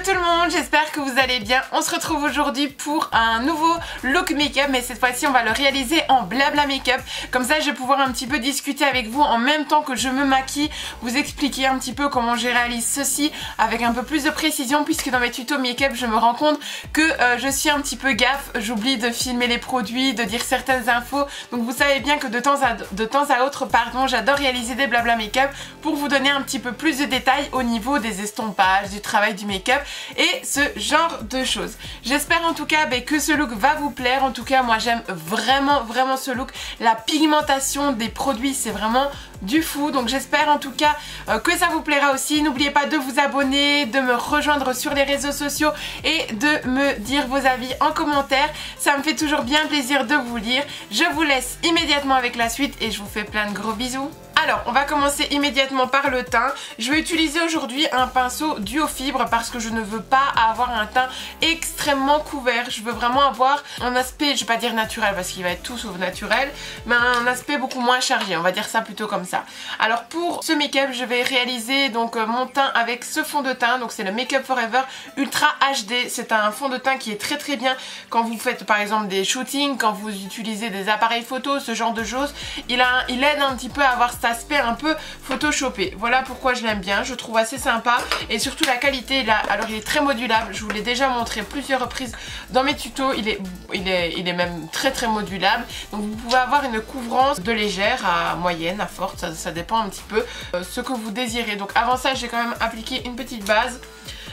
Hello tout le monde, j'espère que vous allez bien. On se retrouve aujourd'hui pour un nouveau look make-up, mais cette fois-ci on va le réaliser en blabla make-up. Comme ça je vais pouvoir un petit peu discuter avec vous en même temps que je me maquille, vous expliquer un petit peu comment je réalise ceci avec un peu plus de précision, puisque dans mes tutos make-up je me rends compte que je suis un petit peu gaffe, j'oublie de filmer les produits, de dire certaines infos. Donc vous savez bien que de temps à autre, j'adore réaliser des blabla make-up pour vous donner un petit peu plus de détails au niveau des estompages, du travail du make-up et ce genre de choses. J'espère en tout cas que ce look va vous plaire. En tout cas moi j'aime vraiment ce look. La pigmentation des produits c'est vraiment du fou, donc j'espère en tout cas que ça vous plaira aussi. N'oubliez pas de vous abonner, de me rejoindre sur les réseaux sociaux et de me dire vos avis en commentaire, ça me fait toujours bien plaisir de vous lire. Je vous laisse immédiatement avec la suite et je vous fais plein de gros bisous. Alors on va commencer immédiatement par le teint. Je vais utiliser aujourd'hui un pinceau duo fibre parce que je ne veux pas avoir un teint extrêmement couvert. Je veux vraiment avoir un aspect, je vais pas dire naturel parce qu'il va être tout sauf naturel, mais un aspect beaucoup moins chargé, on va dire ça plutôt comme ça. Alors pour ce make-up je vais réaliser donc mon teint avec ce fond de teint, donc c'est le Make Up Forever Ultra HD. C'est un fond de teint qui est très bien quand vous faites par exemple des shootings, quand vous utilisez des appareils photo, ce genre de choses. Il aide un petit peu à avoir cet aspect un peu photoshopé. Voilà pourquoi je l'aime bien, je trouve assez sympa et surtout la qualité là. Alors il est très modulable, je vous l'ai déjà montré plusieurs reprises dans mes tutos, il est même très modulable, donc vous pouvez avoir une couvrance de légère à moyenne, à forte, ça dépend un petit peu ce que vous désirez. Donc avant ça j'ai quand même appliqué une petite base.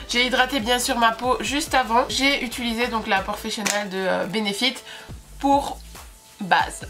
J'ai hydraté bien sûr ma peau juste avant. J'ai utilisé donc la Professionnel de Benefit pour base.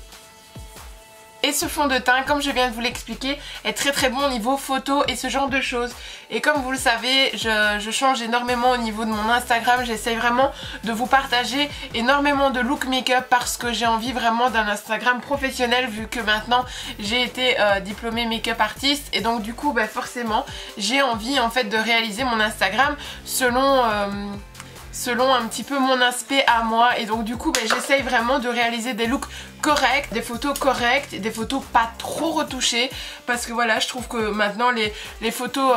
Et ce fond de teint, comme je viens de vous l'expliquer, est très bon au niveau photo et ce genre de choses. Et comme vous le savez, je change énormément au niveau de mon Instagram. J'essaye vraiment de vous partager énormément de look make-up parce que j'ai envie vraiment d'un Instagram professionnel, vu que maintenant j'ai été diplômée make-up artiste. Et donc du coup, forcément, j'ai envie en fait de réaliser mon Instagram selon un petit peu mon aspect à moi. Et donc du coup j'essaye vraiment de réaliser des looks corrects, des photos correctes, des photos pas trop retouchées, parce que voilà, je trouve que maintenant les photos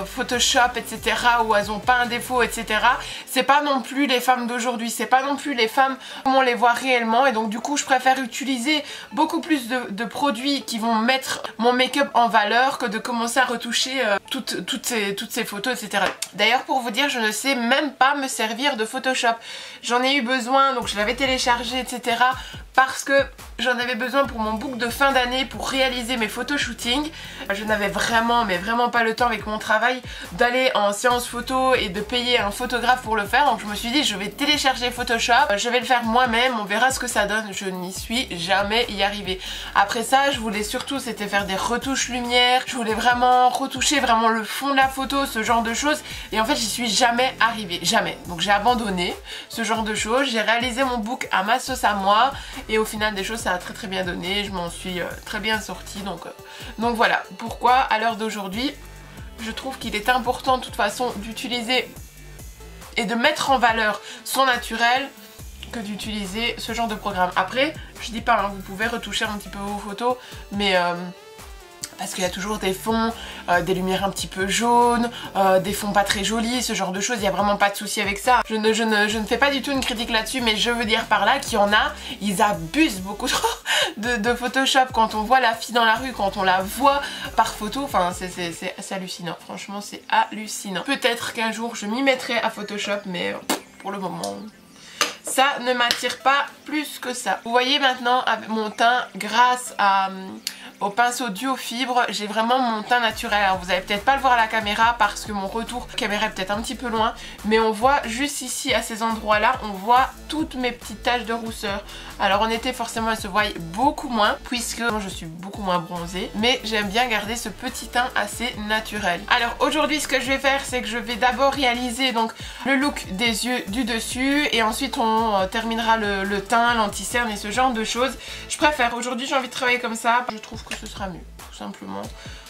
Photoshop etc, où elles ont pas un défaut etc, c'est pas non plus les femmes d'aujourd'hui, c'est pas non plus les femmes comme on les voit réellement. Et donc du coup je préfère utiliser beaucoup plus de produits qui vont mettre mon make-up en valeur que de commencer à retoucher toutes ces photos etc. D'ailleurs pour vous dire, je ne sais même pas me servir de Photoshop. J'en ai eu besoin, donc je l'avais téléchargé etc, parce que j'en avais besoin pour mon book de fin d'année pour réaliser mes photoshootings. Je n'avais vraiment pas le temps avec mon travail d'aller en séance photo et de payer un photographe pour le faire. Donc je me suis dit je vais télécharger Photoshop, je vais le faire moi-même, on verra ce que ça donne. Je n'y suis jamais y arrivée. Après ça je voulais surtout c'était faire des retouches lumière, je voulais vraiment retoucher vraiment le fond de la photo, ce genre de choses. Et en fait j'y suis jamais arrivée, jamais. Donc j'ai abandonné ce genre de choses, j'ai réalisé mon book à ma sauce à moi. Et au final des choses ça a très bien donné, je m'en suis très bien sortie, donc voilà pourquoi à l'heure d'aujourd'hui je trouve qu'il est important de toute façon d'utiliser et de mettre en valeur son naturel que d'utiliser ce genre de programme. Après je dis pas, vous pouvez retoucher un petit peu vos photos, mais parce qu'il y a toujours des fonds, des lumières un petit peu jaunes, des fonds pas très jolis, ce genre de choses, il n'y a vraiment pas de souci avec ça. Je ne fais pas du tout une critique là-dessus, mais je veux dire par là qu'il y en a, ils abusent beaucoup trop de Photoshop. Quand on voit la fille dans la rue, quand on la voit par photo, enfin c'est hallucinant, franchement c'est hallucinant. Peut-être qu'un jour je m'y mettrai à Photoshop, mais pour le moment ça ne m'attire pas plus que ça. Vous voyez maintenant avec mon teint, grâce au pinceau duo fibre, j'ai vraiment mon teint naturel. Alors vous allez peut-être pas le voir à la caméra parce que mon retour caméra est peut-être un petit peu loin, mais on voit juste ici à ces endroits là, on voit toutes mes petites taches de rousseur. Alors en été forcément elles se voient beaucoup moins puisque je suis beaucoup moins bronzée, mais j'aime bien garder ce petit teint assez naturel. Alors aujourd'hui ce que je vais faire, c'est que je vais d'abord réaliser donc le look des yeux du dessus et ensuite on terminera le teint, l'anti-cerne et ce genre de choses. Je préfère, aujourd'hui j'ai envie de travailler comme ça, je trouve que ce sera mieux tout simplement.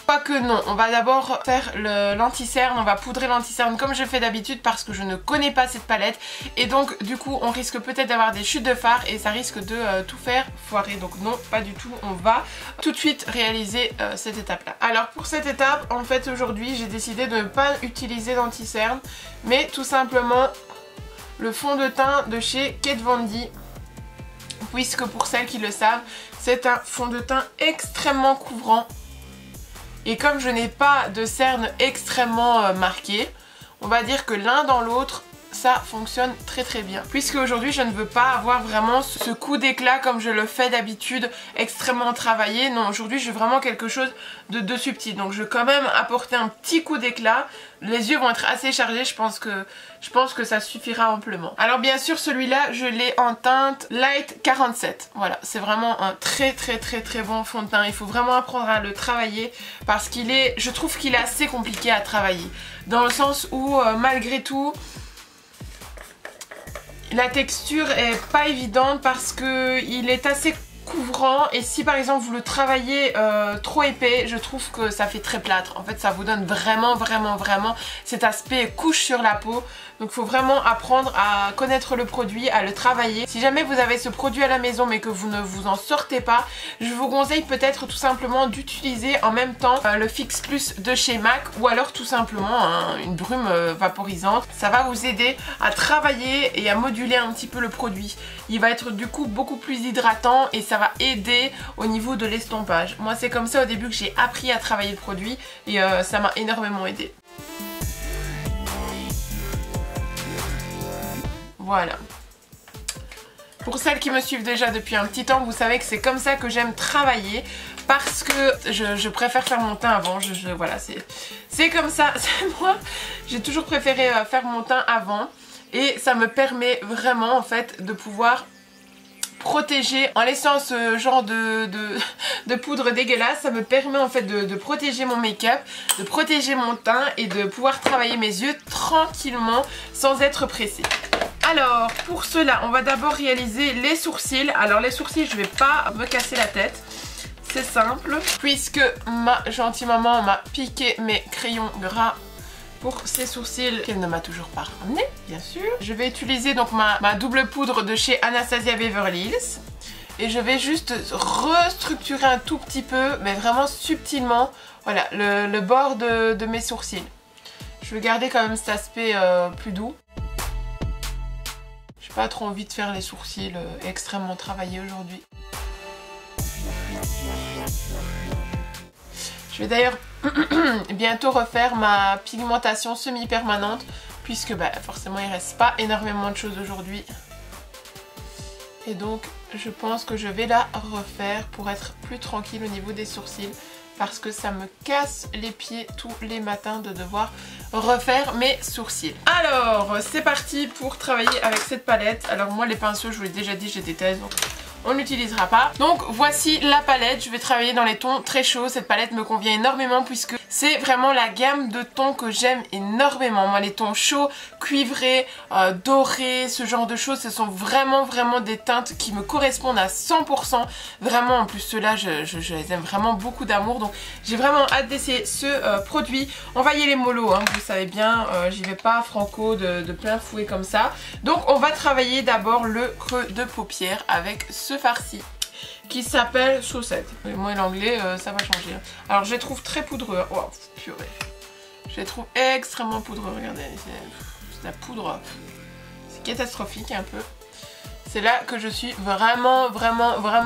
Quoique non, on va d'abord faire l'anti-cerne, on va poudrer l'anti-cerne comme je fais d'habitude parce que je ne connais pas cette palette et donc du coup on risque peut-être d'avoir des chutes de fard et ça risque de tout faire foirer. Donc non, pas du tout, on va tout de suite réaliser cette étape là. Alors pour cette étape, en fait aujourd'hui j'ai décidé de ne pas utiliser d'anti-cerne mais tout simplement le fond de teint de chez Kat Von D, puisque pour celles qui le savent, c'est un fond de teint extrêmement couvrant. Et comme je n'ai pas de cernes extrêmement marquées, on va dire que l'un dans l'autre, ça fonctionne très très bien. Puisque aujourd'hui je ne veux pas avoir vraiment ce coup d'éclat comme je le fais d'habitude, extrêmement travaillé. Non, aujourd'hui je veux vraiment quelque chose de subtil. Donc je vais quand même apporter un petit coup d'éclat. Les yeux vont être assez chargés, je pense que ça suffira amplement. Alors bien sûr celui-là je l'ai en teinte Light 47. Voilà, c'est vraiment un très bon fond de teint. Il faut vraiment apprendre à le travailler parce qu'il est, je trouve qu'il est assez compliqué à travailler. Dans le sens où malgré tout, la texture est pas évidente parce que il est assez couvrant et si par exemple vous le travaillez trop épais, je trouve que ça fait très plâtre. En fait ça vous donne vraiment cet aspect couche sur la peau. Donc il faut vraiment apprendre à connaître le produit, à le travailler. Si jamais vous avez ce produit à la maison mais que vous ne vous en sortez pas, je vous conseille peut-être tout simplement d'utiliser en même temps le Fix Plus de chez MAC ou alors tout simplement une brume vaporisante. Ça va vous aider à travailler et à moduler un petit peu le produit. Il va être du coup beaucoup plus hydratant et ça va aider au niveau de l'estompage. Moi c'est comme ça au début que j'ai appris à travailler le produit et ça m'a énormément aidé. Voilà. Pour celles qui me suivent déjà depuis un petit temps, vous savez que c'est comme ça que j'aime travailler parce que je préfère faire mon teint avant. Voilà, c'est comme ça, c'est moi. J'ai toujours préféré faire mon teint avant et ça me permet vraiment en fait de pouvoir protéger en laissant ce genre de poudre dégueulasse. Ça me permet en fait de protéger mon make-up, de protéger mon teint et de pouvoir travailler mes yeux tranquillement sans être pressée. Alors pour cela on va d'abord réaliser les sourcils. Alors les sourcils je vais pas me casser la tête, c'est simple puisque ma gentille maman m'a piqué mes crayons gras pour ces sourcils qu'elle ne m'a toujours pas ramené bien sûr. Je vais utiliser donc ma double poudre de chez Anastasia Beverly Hills et je vais juste restructurer un tout petit peu mais vraiment subtilement voilà le bord de mes sourcils. Je veux garder quand même cet aspect plus doux. J'ai pas trop envie de faire les sourcils extrêmement travaillés aujourd'hui. Je vais d'ailleurs bientôt refaire ma pigmentation semi-permanente puisque bah, forcément il reste pas énormément de choses aujourd'hui. Et donc je pense que je vais la refaire pour être plus tranquille au niveau des sourcils parce que ça me casse les pieds tous les matins de devoir refaire mes sourcils. Alors c'est parti pour travailler avec cette palette. Alors moi les pinceaux je vous l'ai déjà dit je déteste donc on n'utilisera pas. Donc voici la palette, je vais travailler dans les tons très chauds. Cette palette me convient énormément puisque c'est vraiment la gamme de tons que j'aime énormément. Moi les tons chauds, cuivrés, dorés, ce genre de choses, ce sont vraiment des teintes qui me correspondent à 100%. Vraiment en plus ceux-là je les aime vraiment beaucoup d'amour. Donc j'ai vraiment hâte d'essayer ce produit. On va y aller mollo, hein, vous savez bien, j'y vais pas franco de plein fouet comme ça. Donc on va travailler d'abord le creux de paupière avec ce farci qui s'appelle Saucette. Moi l'anglais ça va changer. Alors je les trouve très poudreux. Oh purée. Je les trouve extrêmement poudreux. Regardez, c'est la poudre. C'est catastrophique un peu. C'est là que je suis vraiment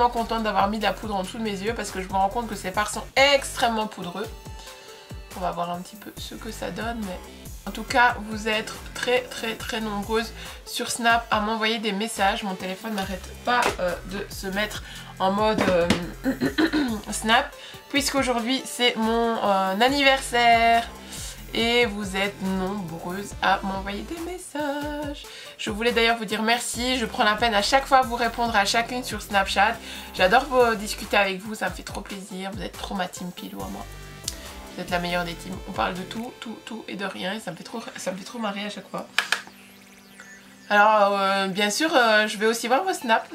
contente d'avoir mis de la poudre en dessous de mes yeux parce que je me rends compte que ces fards sont extrêmement poudreux. On va voir un petit peu ce que ça donne mais... En tout cas, vous êtes très nombreuses sur Snap à m'envoyer des messages. Mon téléphone n'arrête pas de se mettre en mode Snap puisqu'aujourd'hui c'est mon anniversaire et vous êtes nombreuses à m'envoyer des messages. Je voulais d'ailleurs vous dire merci, je prends la peine à chaque fois à vous répondre à chacune sur Snapchat. J'adore discuter avec vous, ça me fait trop plaisir, vous êtes trop ma team Pilou à moi. Vous êtes la meilleure des teams. On parle de tout et de rien et ça me fait trop marrer à chaque fois. Alors bien sûr je vais aussi voir vos snaps.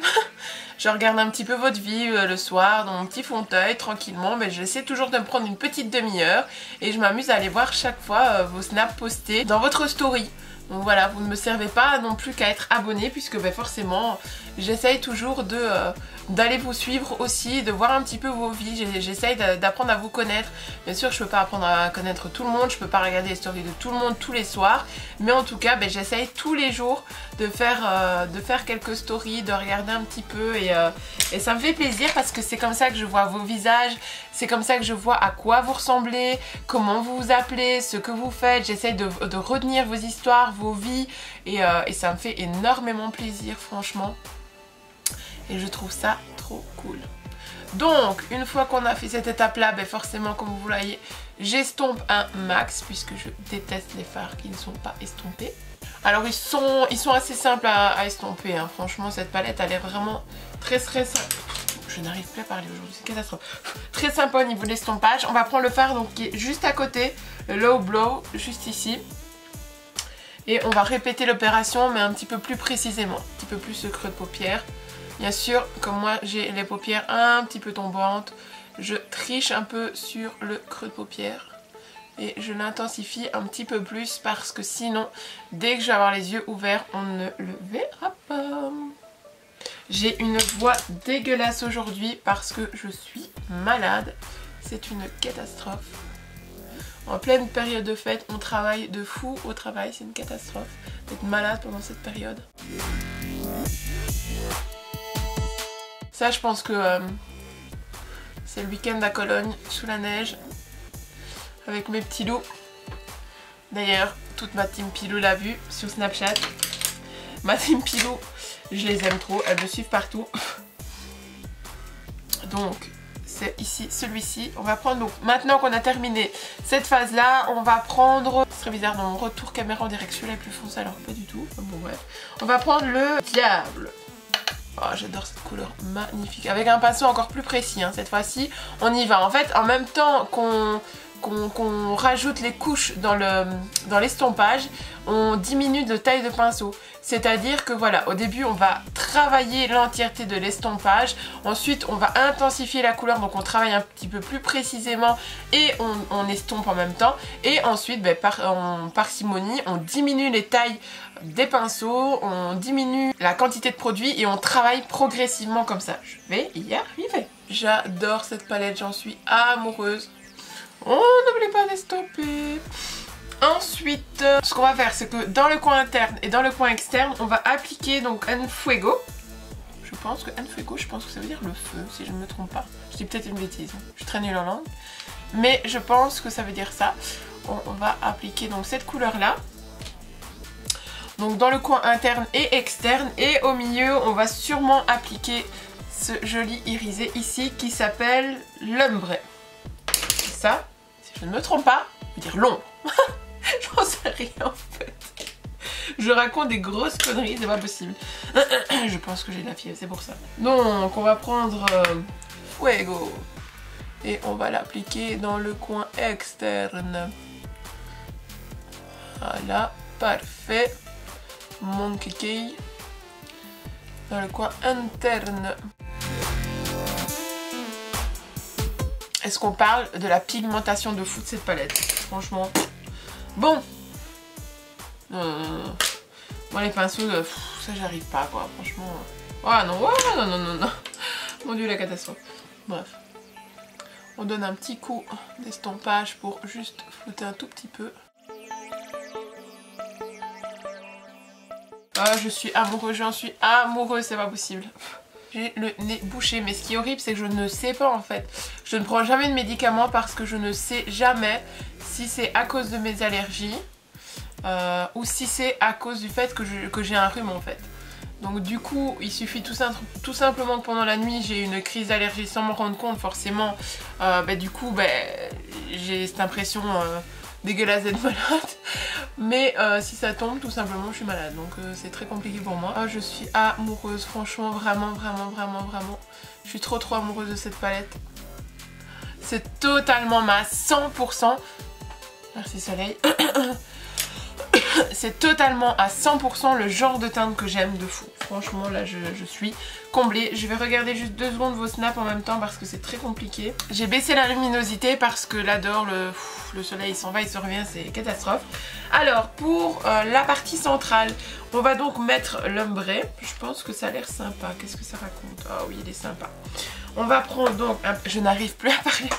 je regarde un petit peu votre vie le soir dans mon petit fauteuil tranquillement, mais j'essaie toujours de me prendre une petite demi-heure et je m'amuse à aller voir chaque fois vos snaps postés dans votre story. Donc voilà, vous ne me servez pas non plus qu'à être abonné puisque forcément j'essaye toujours d'aller vous suivre aussi, de voir un petit peu vos vies, j'essaye d'apprendre à vous connaître. Bien sûr je peux pas apprendre à connaître tout le monde, je peux pas regarder les stories de tout le monde tous les soirs, mais en tout cas j'essaye tous les jours de faire quelques stories, de regarder un petit peu et ça me fait plaisir parce que c'est comme ça que je vois vos visages, c'est comme ça que je vois à quoi vous ressemblez, comment vous vous appelez, ce que vous faites, j'essaye de retenir vos histoires, vos vies et ça me fait énormément plaisir franchement. Et je trouve ça trop cool. Donc, une fois qu'on a fait cette étape-là, forcément, comme vous voyez, j'estompe un max, puisque je déteste les fards qui ne sont pas estompés. Alors, ils sont assez simples à estomper, hein. Franchement, cette palette, elle est vraiment très simple. Je n'arrive plus à parler aujourd'hui, c'est une catastrophe. Très sympa au niveau de l'estompage. On va prendre le fard donc, qui est juste à côté, le Low Blow, juste ici. Et on va répéter l'opération, mais un petit peu plus précisément, un petit peu plus le creux de paupière. Bien sûr, comme moi j'ai les paupières un petit peu tombantes, je triche un peu sur le creux de paupière et je l'intensifie un petit peu plus parce que sinon, dès que je vais avoir les yeux ouverts, on ne le verra pas. J'ai une voix dégueulasse aujourd'hui parce que je suis malade. C'est une catastrophe. En pleine période de fête, on travaille de fou au travail, c'est une catastrophe d'être malade pendant cette période. Ça, je pense que c'est le week-end à Cologne, sous la neige, avec mes petits loups. D'ailleurs, toute ma team Pilou l'a vu sur Snapchat. Ma team Pilou, je les aime trop, elles me suivent partout. Donc, c'est ici, celui-ci. On va prendre, donc, maintenant qu'on a terminé cette phase-là, on va prendre... Ce serait bizarre, dans mon retour caméra, on dirait que celui-là est plus foncé, alors pas du tout. Bon, bref. On va prendre le diable. Oh, j'adore cette couleur magnifique, avec un pinceau encore plus précis, hein. Cette fois-ci on y va. En fait, en même temps qu'on rajoute les couches dans l'estompage, on diminue de taille de pinceau. C'est-à-dire que voilà, au début on va travailler l'entièreté de l'estompage, ensuite on va intensifier la couleur, donc on travaille un petit peu plus précisément et on estompe en même temps. Et ensuite, par parcimonie, on diminue les tailles des pinceaux, on diminue la quantité de produit et on travaille progressivement comme ça. Je vais y arriver. J'adore cette palette, j'en suis amoureuse. Oh, n'oubliez pas d'estomper. Ensuite, ce qu'on va faire, c'est que dans le coin interne et dans le coin externe, on va appliquer donc un fuego. Je pense que un fuego, je pense que ça veut dire le feu, si je ne me trompe pas. Je dis peut-être une bêtise, je suis très nulle en langue. Mais je pense que ça veut dire ça. On va appliquer donc cette couleur-là. Donc dans le coin interne et externe, et au milieu on va sûrement appliquer ce joli irisé ici qui s'appelle l'ombre. Ça, si je ne me trompe pas, veut dire l'ombre. J'en sais rien en fait. Je raconte des grosses conneries, c'est pas possible. Je pense que j'ai de la fièvre, c'est pour ça. Donc on va prendre Fuego et on va l'appliquer dans le coin externe. Voilà, parfait. Mon kiki dans le coin interne. Est-ce qu'on parle de la pigmentation de fou de cette palette? Franchement, bon. Moi les pinceaux, ça j'arrive pas quoi, franchement. Oh non, oh, non. Mon dieu, la catastrophe. Bref. On donne un petit coup d'estompage pour juste flouter un tout petit peu. Ah, je suis amoureuse, j'en suis amoureuse, c'est pas possible. J'ai le nez bouché, mais ce qui est horrible, c'est que je ne sais pas en fait. Je ne prends jamais de médicaments parce que je ne sais jamais si c'est à cause de mes allergies ou si c'est à cause du fait que j'ai un rhume en fait. Donc du coup, il suffit tout simplement que pendant la nuit, j'ai une crise d'allergie sans me rendre compte forcément. Du coup, j'ai cette impression... dégueulasse d'être malade, mais si ça tombe, tout simplement je suis malade, donc c'est très compliqué pour moi. Oh, je suis amoureuse, franchement, vraiment, je suis trop amoureuse de cette palette. C'est totalement ma 100%. Merci soleil. c'est totalement à 100% le genre de teinte que j'aime de fou. Franchement là je suis comblée. Je vais regarder juste 2 secondes vos snaps en même temps parce que c'est très compliqué. J'ai baissé la luminosité parce que là dehors le soleil s'en va, il se revient, c'est catastrophe. Alors pour la partie centrale, on va donc mettre l'ombré. Je pense que ça a l'air sympa. Qu'est-ce que ça raconte? Ah oui, il est sympa. On va prendre donc, je n'arrive plus à parler,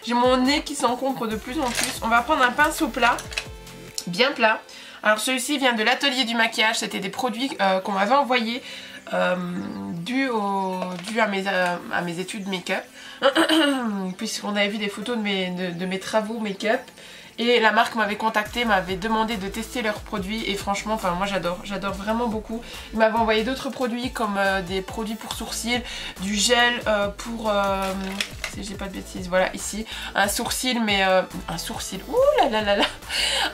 j'ai mon nez qui s'encombre de plus en plus. On va prendre un pinceau plat, bien plat. Alors celui-ci vient de l'atelier du maquillage, c'était des produits qu'on m'avait envoyés dû à mes études make-up, puisqu'on avait vu des photos de mes travaux make-up. Et la marque m'avait contacté, m'avait demandé de tester leurs produits et franchement, enfin moi j'adore vraiment beaucoup. Ils m'avaient envoyé d'autres produits comme des produits pour sourcils, du gel pour, si j'ai pas de bêtises, voilà ici, un sourcil mais, un sourcil, ouh là là là là,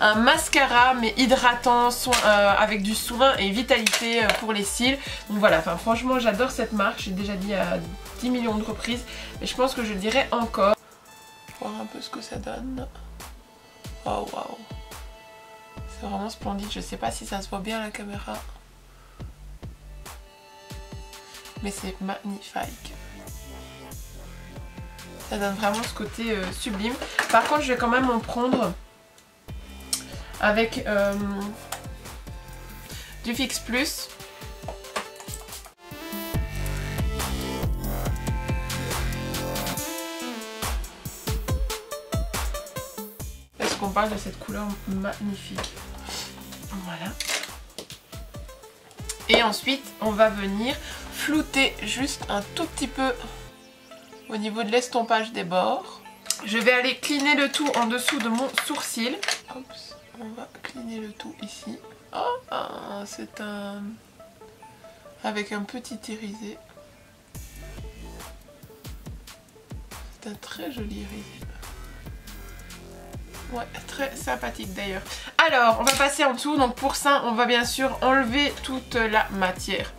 un mascara mais hydratant, avec du soin et vitalité pour les cils. Donc voilà, enfin franchement j'adore cette marque, j'ai déjà dit à 10 millions de reprises, mais je pense que je le dirai encore. Voir un peu ce que ça donne. Oh waouh, c'est vraiment splendide. Je sais pas si ça se voit bien à la caméra, mais c'est magnifique. Ça donne vraiment ce côté sublime. Par contre je vais quand même en prendre avec du Fix Plus. On parle de cette couleur magnifique. Voilà. Et ensuite on va venir flouter juste un tout petit peu au niveau de l'estompage des bords. Je vais aller cleaner le tout en dessous de mon sourcil. Oups, on va cleaner le tout ici. Oh, c'est un... avec un petit irisé. C'est un très joli irisé. Ouais, très sympathique d'ailleurs. Alors, on va passer en dessous. Donc pour ça, on va bien sûr enlever toute la matière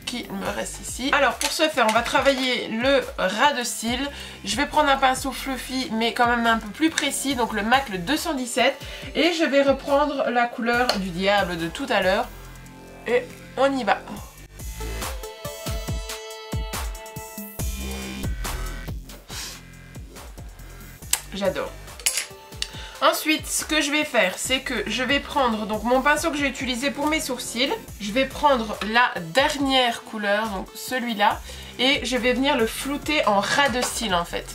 qui me reste ici. Alors pour ce faire, on va travailler le ras de cils. Je vais prendre un pinceau fluffy, mais quand même un peu plus précis. Donc le MAC, le 217. Et je vais reprendre la couleur du diable de tout à l'heure. Et on y va. J'adore. Ensuite, ce que je vais faire, c'est que je vais prendre donc mon pinceau que j'ai utilisé pour mes sourcils. Je vais prendre la dernière couleur, donc celui-là, et je vais venir le flouter en ras de cils en fait.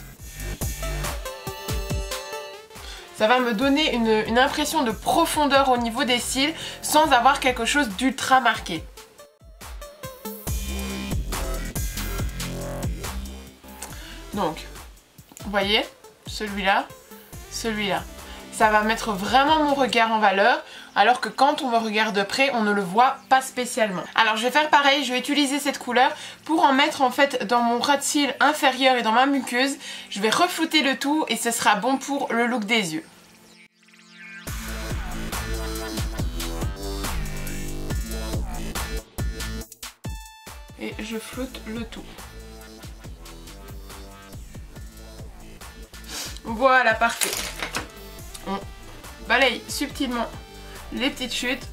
Ça va me donner une impression de profondeur au niveau des cils sans avoir quelque chose d'ultra marqué. Donc, vous voyez, celui-là, celui-là. Ça va mettre vraiment mon regard en valeur, alors que quand on me regarde de près, on ne le voit pas spécialement. Alors je vais faire pareil, je vais utiliser cette couleur pour en mettre en fait dans mon ras de cils inférieur et dans ma muqueuse. Je vais reflouter le tout et ce sera bon pour le look des yeux. Et je floute le tout. Voilà, parfait. On balaye subtilement les petites chutes.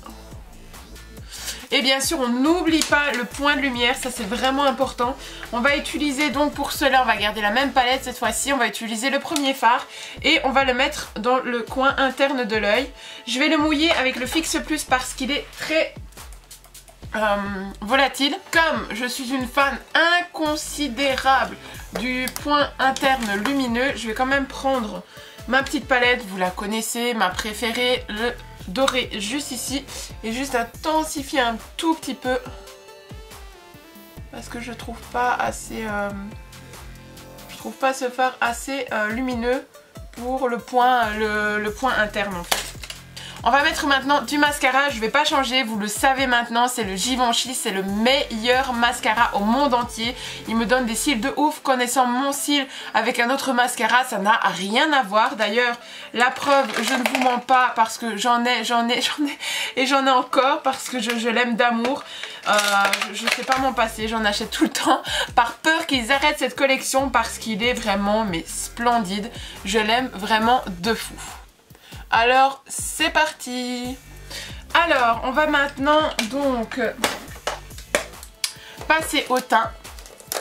Et bien sûr, on n'oublie pas le point de lumière, ça c'est vraiment important. On va utiliser donc pour cela, on va garder la même palette cette fois-ci. On va utiliser le premier fard et on va le mettre dans le coin interne de l'œil. Je vais le mouiller avec le Fix Plus parce qu'il est très volatile. Comme je suis une fan inconsidérable du point interne lumineux, je vais quand même prendre ma petite palette, vous la connaissez, ma préférée, le doré juste ici, et juste intensifier un tout petit peu parce que je trouve pas assez ce fard assez lumineux pour le point interne en fait. On va mettre maintenant du mascara, je vais pas changer, vous le savez maintenant, c'est le Givenchy, c'est le meilleur mascara au monde entier. Il me donne des cils de ouf, connaissant mon cil avec un autre mascara, ça n'a rien à voir. D'ailleurs, la preuve, je ne vous mens pas parce que j'en ai et j'en ai encore parce que je l'aime d'amour. Je sais pas m'en passer, j'en achète tout le temps par peur qu'ils arrêtent cette collection parce qu'il est vraiment mais splendide. Je l'aime vraiment de fou. Alors c'est parti. Alors, on va maintenant donc passer au teint.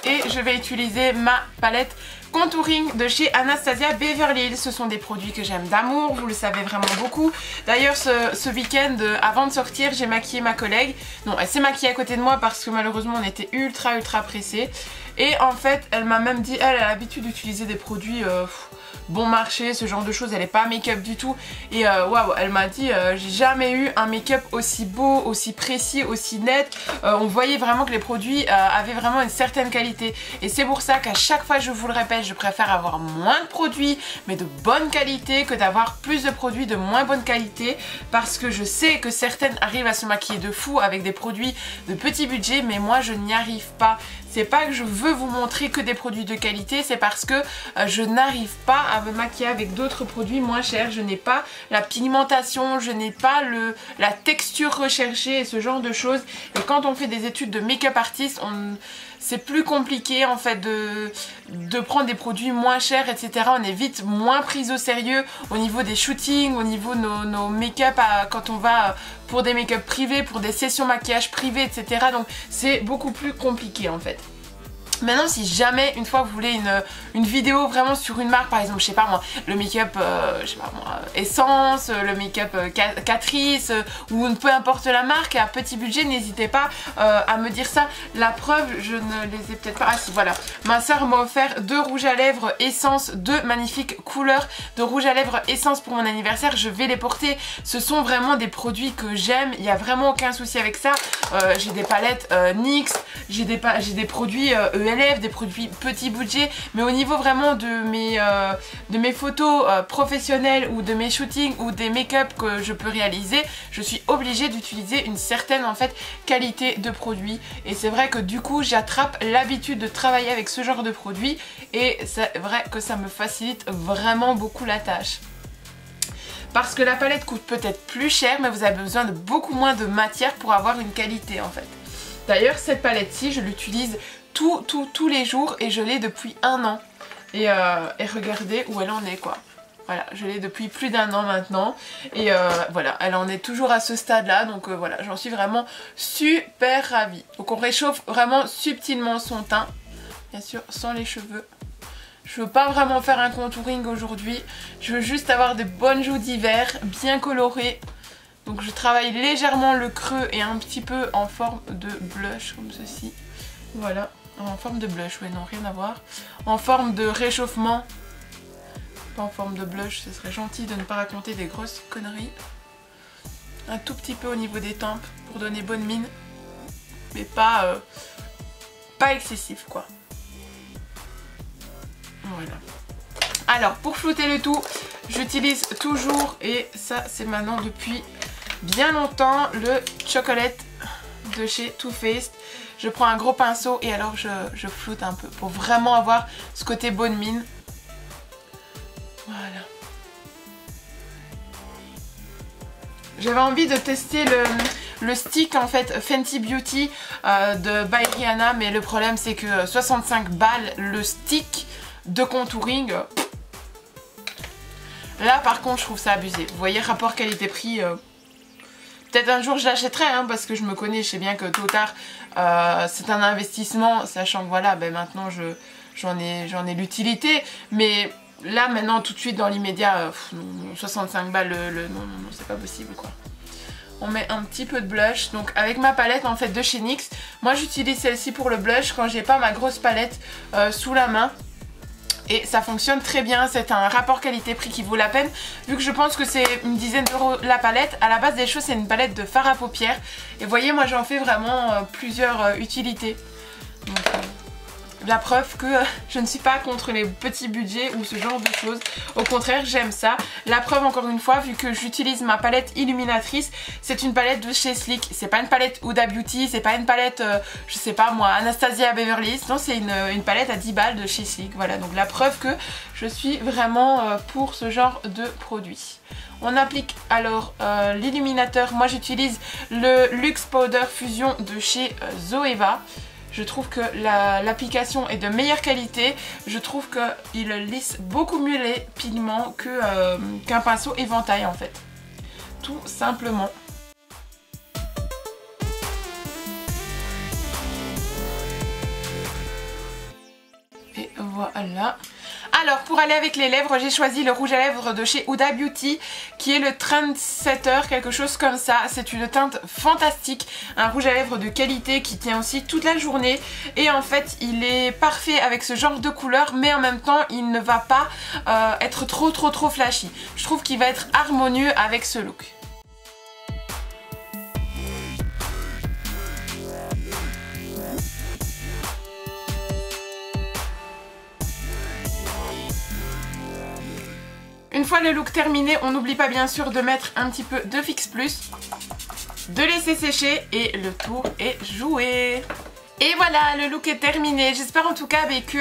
Et je vais utiliser ma palette contouring de chez Anastasia Beverly Hills. Ce sont des produits que j'aime d'amour, vous le savez vraiment beaucoup. D'ailleurs ce week-end, avant de sortir, j'ai maquillé ma collègue. Non, elle s'est maquillée à côté de moi parce que malheureusement on était ultra pressés. Et en fait, elle m'a même dit, elle a l'habitude d'utiliser des produits bon marché, ce genre de choses, elle n'est pas make-up du tout. Et waouh, elle m'a dit, j'ai jamais eu un make-up aussi beau, aussi précis, aussi net. On voyait vraiment que les produits avaient vraiment une certaine qualité. Et c'est pour ça qu'à chaque fois, je vous le répète, je préfère avoir moins de produits, mais de bonne qualité, que d'avoir plus de produits de moins bonne qualité. Parce que je sais que certaines arrivent à se maquiller de fou avec des produits de petit budget, mais moi, je n'y arrive pas. C'est pas que je veux vous montrer que des produits de qualité, c'est parce que je n'arrive pas à me maquiller avec d'autres produits moins chers. Je n'ai pas la pigmentation, je n'ai pas la texture recherchée et ce genre de choses. Et quand on fait des études de make-up artiste, c'est plus compliqué en fait de prendre des produits moins chers, etc. On est vite moins pris au sérieux au niveau des shootings, au niveau de nos make-up quand on va pour des make-up privés, pour des sessions maquillage privées, etc. Donc c'est beaucoup plus compliqué en fait. Maintenant, si jamais une fois vous voulez une vidéo vraiment sur une marque, par exemple, je sais pas moi, le make-up, je sais pas moi, Essence, le make-up Catrice, ou peu importe la marque, à petit budget, n'hésitez pas à me dire ça. La preuve, je ne les ai peut-être pas. Ah si, voilà. Ma soeur m'a offert 2 rouges à lèvres Essence, 2 magnifiques couleurs de rouge à lèvres Essence pour mon anniversaire. Je vais les porter. Ce sont vraiment des produits que j'aime. Il n'y a vraiment aucun souci avec ça. J'ai des palettes NYX, j'ai des produits ELF, des produits petit budget, mais au niveau vraiment de mes photos professionnelles ou de mes shootings ou des make-up que je peux réaliser, je suis obligée d'utiliser une certaine en fait qualité de produit. Et c'est vrai que du coup j'attrape l'habitude de travailler avec ce genre de produit et c'est vrai que ça me facilite vraiment beaucoup la tâche. Parce que la palette coûte peut-être plus cher, mais vous avez besoin de beaucoup moins de matière pour avoir une qualité en fait. D'ailleurs cette palette-ci, je l'utilise tous les jours et je l'ai depuis 1 an. Et regardez où elle en est quoi. Voilà, je l'ai depuis plus d'1 an maintenant. Et voilà, elle en est toujours à ce stade-là. Donc voilà, j'en suis vraiment super ravie. Donc on réchauffe vraiment subtilement son teint. Bien sûr, sans les cheveux. Je veux pas vraiment faire un contouring aujourd'hui. Je veux juste avoir des bonnes joues d'hiver, bien colorées. Donc je travaille légèrement le creux et un petit peu en forme de blush comme ceci. Voilà, en forme de blush, ouais non, rien à voir. En forme de réchauffement, pas en forme de blush, ce serait gentil de ne pas raconter des grosses conneries. Un tout petit peu au niveau des tempes pour donner bonne mine, mais pas excessif quoi. Voilà. Alors pour flouter le tout, j'utilise toujours, et ça c'est maintenant depuis bien longtemps, le Chocolate de chez Too Faced. Je prends un gros pinceau et alors je floute un peu pour vraiment avoir ce côté bonne mine. Voilà. J'avais envie de tester le stick en fait Fenty Beauty de by Rihanna, mais le problème c'est que 65 balles le stick de contouring. Là par contre je trouve ça abusé. Vous voyez, rapport qualité-prix. Peut-être un jour je l'achèterai hein, parce que je me connais, je sais bien que tôt ou tard c'est un investissement, sachant que voilà, ben maintenant j'en ai l'utilité. Mais là maintenant tout de suite dans l'immédiat, 65 balles non, c'est pas possible quoi. On met un petit peu de blush, donc avec ma palette en fait de chez NYX. Moi j'utilise celle-ci pour le blush quand j'ai pas ma grosse palette sous la main. Et ça fonctionne très bien, c'est un rapport qualité-prix qui vaut la peine. Vu que je pense que c'est une dizaine d'euros la palette, à la base des choses c'est une palette de fard à paupières. Et vous voyez, moi j'en fais vraiment plusieurs utilités. Donc, la preuve que je ne suis pas contre les petits budgets ou ce genre de choses. Au contraire, j'aime ça. La preuve encore une fois, vu que j'utilise ma palette illuminatrice, c'est une palette de chez Sleek. C'est pas une palette Huda Beauty, c'est pas une palette, je sais pas moi, Anastasia Beverly Hills. Non, c'est une palette à 10 balles de chez Sleek. Voilà, donc la preuve que je suis vraiment pour ce genre de produit. On applique alors l'illuminateur. Moi j'utilise le Luxe Powder Fusion de chez Zoeva. Je trouve que l'application est de meilleure qualité. Je trouve qu'il lisse beaucoup mieux les pigments qu'un pinceau éventail en fait. Tout simplement. Voilà. Alors pour aller avec les lèvres, j'ai choisi le rouge à lèvres de chez Huda Beauty qui est le Trendsetter, quelque chose comme ça. C'est une teinte fantastique, un rouge à lèvres de qualité qui tient aussi toute la journée et en fait il est parfait avec ce genre de couleur, mais en même temps il ne va pas être trop flashy. Je trouve qu'il va être harmonieux avec ce look. Une fois le look terminé, on n'oublie pas bien sûr de mettre un petit peu de Fix Plus, de laisser sécher et le tour est joué. Et voilà, le look est terminé. J'espère en tout cas que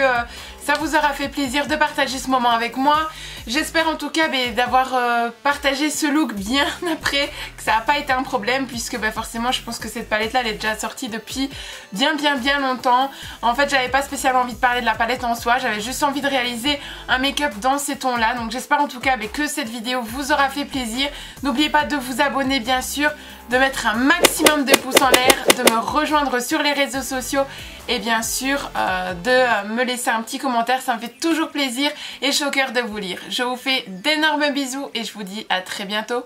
ça vous aura fait plaisir de partager ce moment avec moi. J'espère en tout cas d'avoir partagé ce look bien après, que ça n'a pas été un problème puisque forcément je pense que cette palette là elle est déjà sortie depuis bien longtemps. En fait j'avais pas spécialement envie de parler de la palette en soi, j'avais juste envie de réaliser un make-up dans ces tons là. Donc j'espère en tout cas que cette vidéo vous aura fait plaisir. N'oubliez pas de vous abonner bien sûr, de mettre un maximum de pouces en l'air, de me rejoindre sur les réseaux sociaux et bien sûr de me laisser un petit commentaire, ça me fait toujours plaisir et je suis au cœur de vous lire. Je vous fais d'énormes bisous et je vous dis à très bientôt.